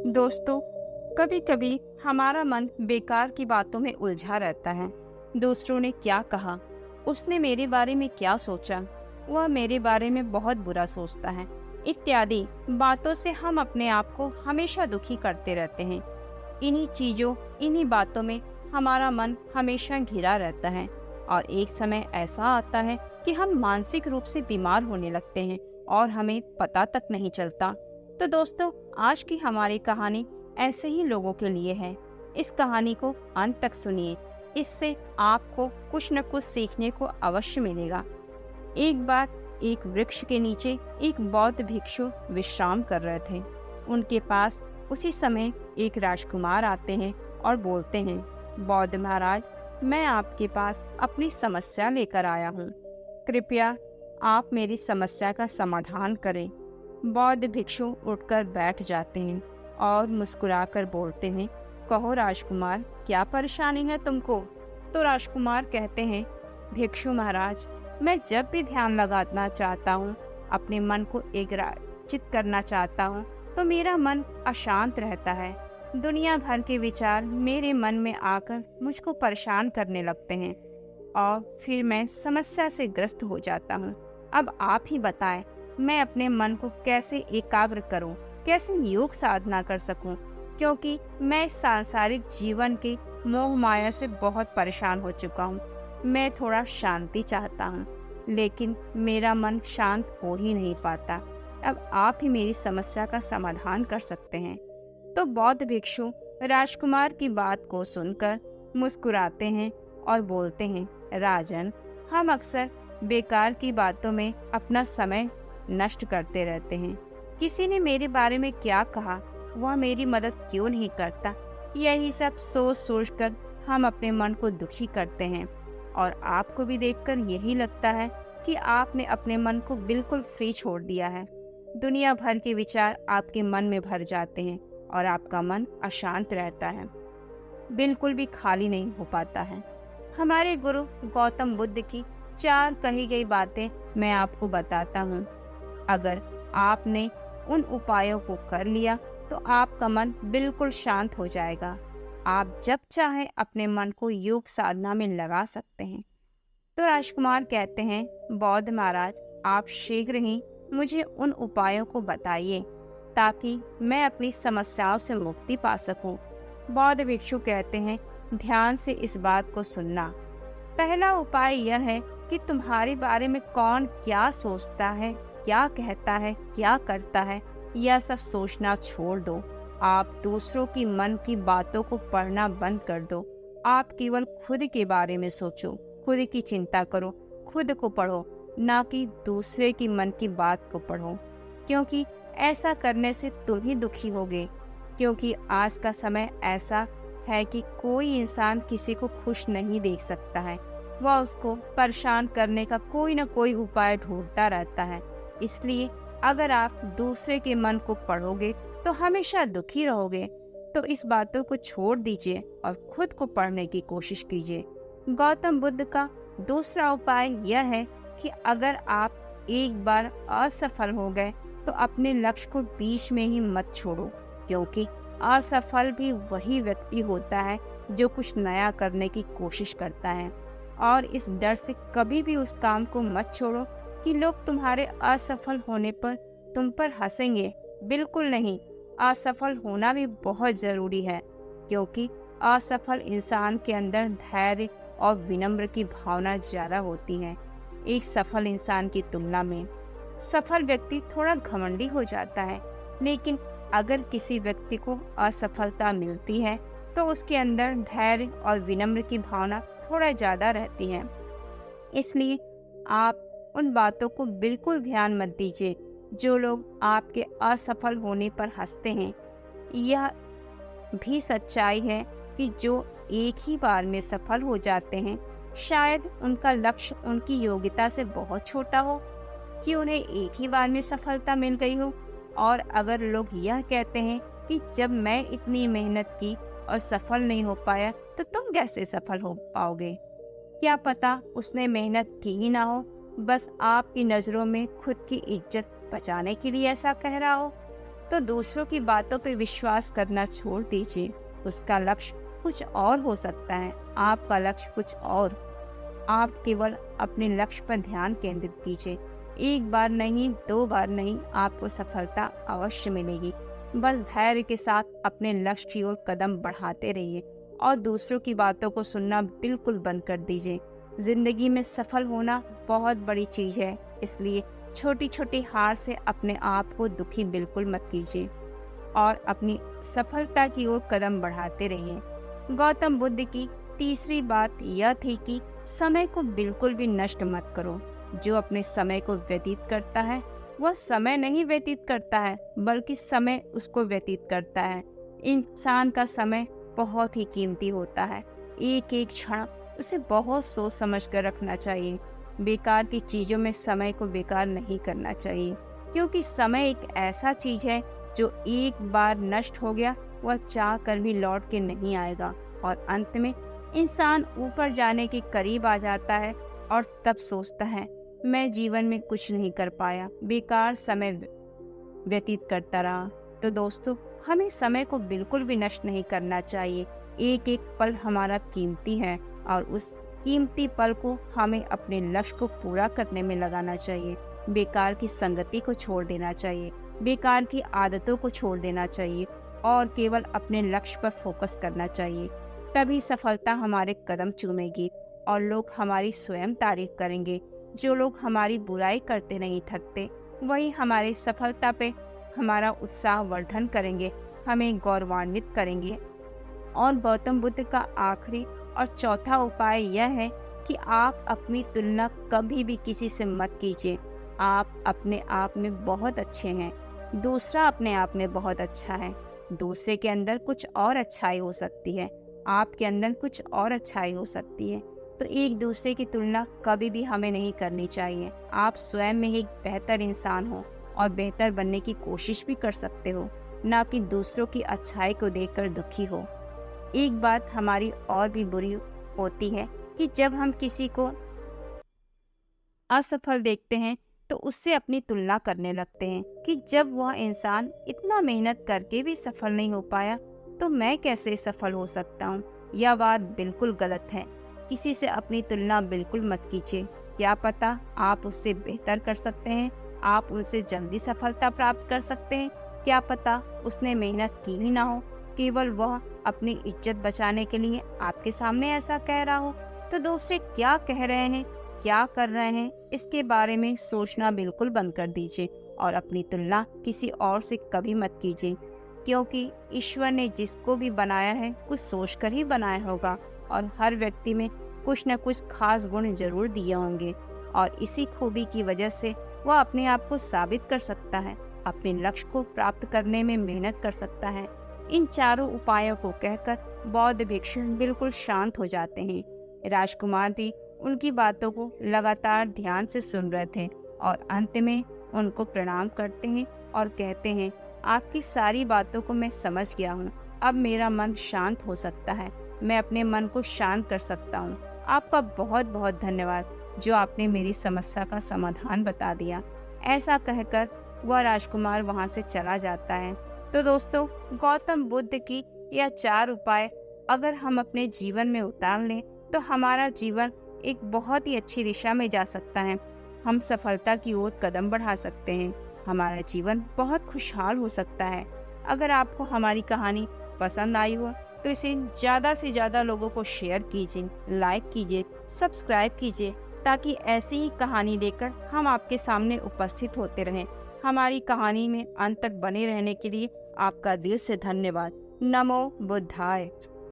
दोस्तों, कभी कभी हमारा मन बेकार की बातों में उलझा रहता है। दूसरों ने क्या कहा, उसने मेरे बारे में क्या सोचा, वह मेरे बारे में बहुत बुरा सोचता है, इत्यादि बातों से हम अपने आप को हमेशा दुखी करते रहते हैं। इन्हीं बातों में हमारा मन हमेशा घिरा रहता है और एक समय ऐसा आता है कि हम मानसिक रूप से बीमार होने लगते हैं और हमें पता तक नहीं चलता। तो दोस्तों, आज की हमारी कहानी ऐसे ही लोगों के लिए है। इस कहानी को अंत तक सुनिए, इससे आपको कुछ न कुछ सीखने को अवश्य मिलेगा। एक बार एक वृक्ष के नीचे एक बौद्ध भिक्षु विश्राम कर रहे थे। उनके पास उसी समय एक राजकुमार आते हैं और बोलते हैं, बौद्ध महाराज, मैं आपके पास अपनी समस्या लेकर आया हूँ। कृपया आप मेरी समस्या का समाधान करें। बौद्ध भिक्षु उठकर बैठ जाते हैं और मुस्कुराकर बोलते हैं, कहो राजकुमार, क्या परेशानी है तुमको? तो राजकुमार कहते हैं, भिक्षु महाराज, मैं जब भी ध्यान लगाना चाहता हूँ, अपने मन को एकाग्रचित करना चाहता हूँ, तो मेरा मन अशांत रहता है। दुनिया भर के विचार मेरे मन में आकर मुझको परेशान करने लगते हैं और फिर मैं समस्या से ग्रस्त हो जाता हूँ। अब आप ही बताएं, मैं अपने मन को कैसे एकाग्र करूं, कैसे योग साधना कर सकूं, क्योंकि मैं सांसारिक जीवन के मोह माया से बहुत परेशान हो चुका हूं। मैं थोड़ा शांति चाहता हूं, लेकिन मेरा मन शांत हो ही नहीं पाता। अब आप ही मेरी समस्या का समाधान कर सकते हैं। तो बौद्ध भिक्षु राजकुमार की बात को सुनकर मुस्कुराते हैं और बोलते हैं, राजन, हम अक्सर बेकार की बातों में अपना समय नष्ट करते रहते हैं। किसी ने मेरे बारे में क्या कहा, वह मेरी मदद क्यों नहीं करता, यही सब सोच सोच कर हम अपने मन को दुखी करते हैं। और आपको भी देखकर यही लगता है कि आपने अपने मन को बिल्कुल फ्री छोड़ दिया है। दुनिया भर के विचार आपके मन में भर जाते हैं और आपका मन अशांत रहता है, बिल्कुल भी खाली नहीं हो पाता है। हमारे गुरु गौतम बुद्ध की 4 कही गई बातें मैं आपको बताता हूँ। अगर आपने उन उपायों को कर लिया तो आपका मन बिल्कुल शांत हो जाएगा। आप जब चाहे अपने मन को योग साधना में लगा सकते हैं। तो राजकुमार कहते हैं, बौद्ध महाराज, आप शीघ्र ही मुझे उन उपायों को बताइए ताकि मैं अपनी समस्याओं से मुक्ति पा सकूं। बौद्ध भिक्षु कहते हैं, ध्यान से इस बात को सुनना। पहला उपाय यह है कि तुम्हारे बारे में कौन क्या सोचता है, क्या कहता है, क्या करता है, यह सब सोचना छोड़ दो। आप दूसरों की मन की बातों को पढ़ना बंद कर दो। आप केवल खुद के बारे में सोचो, खुद की चिंता करो, खुद को पढ़ो, ना कि दूसरे की मन की बात को पढ़ो, क्योंकि ऐसा करने से तुम ही दुखी होगे। क्योंकि आज का समय ऐसा है कि कोई इंसान किसी को खुश नहीं देख सकता है। वह उसको परेशान करने का कोई न कोई उपाय ढूंढता रहता है। इसलिए अगर आप दूसरे के मन को पढ़ोगे तो हमेशा दुखी रहोगे। तो इस बातों को छोड़ दीजिए और खुद को पढ़ने की कोशिश कीजिए। गौतम बुद्ध का दूसरा उपाय यह है कि अगर आप एक बार असफल हो गए तो अपने लक्ष्य को बीच में ही मत छोड़ो, क्योंकि असफल भी वही व्यक्ति होता है जो कुछ नया करने की कोशिश करता है। और इस डर से कभी भी उस काम को मत छोड़ो कि लोग तुम्हारे असफल होने पर तुम पर हंसेंगे। बिल्कुल नहीं, असफल होना भी बहुत जरूरी है, क्योंकि असफल इंसान के अंदर धैर्य और विनम्र की भावना ज्यादा होती है एक सफल इंसान की तुलना में। सफल व्यक्ति थोड़ा घमंडी हो जाता है, लेकिन अगर किसी व्यक्ति को असफलता मिलती है तो उसके अंदर धैर्य और विनम्र की भावना थोड़ा ज्यादा रहती है। इसलिए आप उन बातों को बिल्कुल ध्यान मत दीजिए जो लोग आपके असफल होने पर हंसते हैं। यह भी सच्चाई है कि जो एक ही बार में सफल हो जाते हैं, शायद उनका लक्ष्य उनकी योग्यता से बहुत छोटा हो कि उन्हें एक ही बार में सफलता मिल गई हो। और अगर लोग यह कहते हैं कि जब मैं इतनी मेहनत की और सफल नहीं हो पाया तो तुम कैसे सफल हो पाओगे, क्या पता उसने मेहनत की ही ना हो, बस आपकी नज़रों में खुद की इज्जत बचाने के लिए ऐसा कह रहा हो। तो दूसरों की बातों पर विश्वास करना छोड़ दीजिए। उसका लक्ष्य कुछ और हो सकता है, आपका लक्ष्य कुछ और। आप केवल अपने लक्ष्य पर ध्यान केंद्रित कीजिए। एक बार नहीं, दो बार नहीं, आपको सफलता अवश्य मिलेगी। बस धैर्य के साथ अपने लक्ष्य की ओर कदम बढ़ाते रहिए और दूसरों की बातों को सुनना बिल्कुल बंद कर दीजिए। जिंदगी में सफल होना बहुत बड़ी चीज है, इसलिए छोटी छोटी हार से अपने आप को दुखी बिल्कुल मत कीजिए और अपनी सफलता की ओर कदम बढ़ाते रहिए। गौतम बुद्ध की तीसरी बात यह थी कि समय को बिल्कुल भी नष्ट मत करो। जो अपने समय को व्यतीत करता है वह समय नहीं व्यतीत करता है, बल्कि समय उसको व्यतीत करता है। इंसान का समय बहुत ही कीमती होता है। एक एक क्षण उसे बहुत सोच समझ कर रखना चाहिए। बेकार की चीजों में समय को बेकार नहीं करना चाहिए, क्योंकि समय एक ऐसा चीज है जो एक बार नष्ट हो गया वह चाह कर भी लौट के नहीं आएगा और अंत में इंसान ऊपर जाने के करीब आ जाता है और तब सोचता है मैं जीवन में कुछ नहीं कर पाया, बेकार समय व्यतीत करता रहा। तो दोस्तों, हमें समय को बिल्कुल भी नष्ट नहीं करना चाहिए। एक एक पल हमारा कीमती है और उस कीमती पल को हमें अपने लक्ष्य को पूरा करने में लगाना चाहिए। बेकार की संगति को छोड़ देना चाहिए, बेकार की आदतों को छोड़ देना चाहिए और केवल अपने लक्ष्य पर फोकस करना चाहिए। तभी सफलता हमारे कदम चूमेगी और लोग हमारी स्वयं तारीफ करेंगे। जो लोग हमारी बुराई करते नहीं थकते, वही हमारी सफलता पे हमारा उत्साह वर्धन करेंगे, हमें गौरवान्वित करेंगे। और गौतम बुद्ध का आखिरी और चौथा उपाय यह है कि आप अपनी तुलना कभी भी किसी से मत कीजिए। आप अपने आप में बहुत अच्छे हैं, दूसरा अपने आप में बहुत अच्छा है। दूसरे के अंदर कुछ और अच्छाई हो सकती है, आपके अंदर कुछ और अच्छाई हो सकती है। तो एक दूसरे की तुलना कभी भी हमें नहीं करनी चाहिए। आप स्वयं में एक बेहतर इंसान हो और बेहतर बनने की कोशिश भी कर सकते हो, ना कि दूसरों की अच्छाई को देखकर दुखी हो। एक बात हमारी और भी बुरी होती है कि जब हम किसी को असफल देखते हैं तो उससे अपनी तुलना करने लगते हैं कि जब वह इंसान इतना मेहनत करके भी सफल नहीं हो पाया तो मैं कैसे सफल हो सकता हूँ। यह बात बिल्कुल गलत है। किसी से अपनी तुलना बिल्कुल मत कीजिए। क्या पता आप उससे बेहतर कर सकते हैं, आप उनसे जल्दी सफलता प्राप्त कर सकते हैं। क्या पता उसने मेहनत की ही ना हो, केवल वह अपनी इज्जत बचाने के लिए आपके सामने ऐसा कह रहा हो। तो दूसरे क्या कह रहे हैं, क्या कर रहे हैं, इसके बारे में सोचना बिल्कुल बंद कर दीजिए और अपनी तुलना किसी और से कभी मत कीजिए, क्योंकि ईश्वर ने जिसको भी बनाया है कुछ सोचकर ही बनाया होगा और हर व्यक्ति में कुछ न कुछ खास गुण जरूर दिए होंगे और इसी खूबी की वजह से वह अपने आप को साबित कर सकता है, अपने लक्ष्य को प्राप्त करने में मेहनत कर सकता है। इन चारों उपायों को कहकर बौद्ध भिक्षु बिल्कुल शांत हो जाते हैं। राजकुमार भी उनकी बातों को लगातार ध्यान से सुन रहे थे और अंत में उनको प्रणाम करते हैं और कहते हैं, आपकी सारी बातों को मैं समझ गया हूँ। अब मेरा मन शांत हो सकता है, मैं अपने मन को शांत कर सकता हूँ। आपका बहुत बहुत धन्यवाद जो आपने मेरी समस्या का समाधान बता दिया। ऐसा कहकर वह राजकुमार वहाँ से चला जाता है। तो दोस्तों, गौतम बुद्ध की यह 4 उपाय अगर हम अपने जीवन में उतार लें तो हमारा जीवन एक बहुत ही अच्छी दिशा में जा सकता है। हम सफलता की ओर कदम बढ़ा सकते हैं, हमारा जीवन बहुत खुशहाल हो सकता है। अगर आपको हमारी कहानी पसंद आई हो तो इसे ज़्यादा से ज़्यादा लोगों को शेयर कीजिए, लाइक कीजिए, सब्सक्राइब कीजिए, ताकि ऐसी ही कहानी लेकर हम आपके सामने उपस्थित होते रहें। हमारी कहानी में अंत तक बने रहने के लिए आपका दिल से धन्यवाद। नमो बुद्धाय।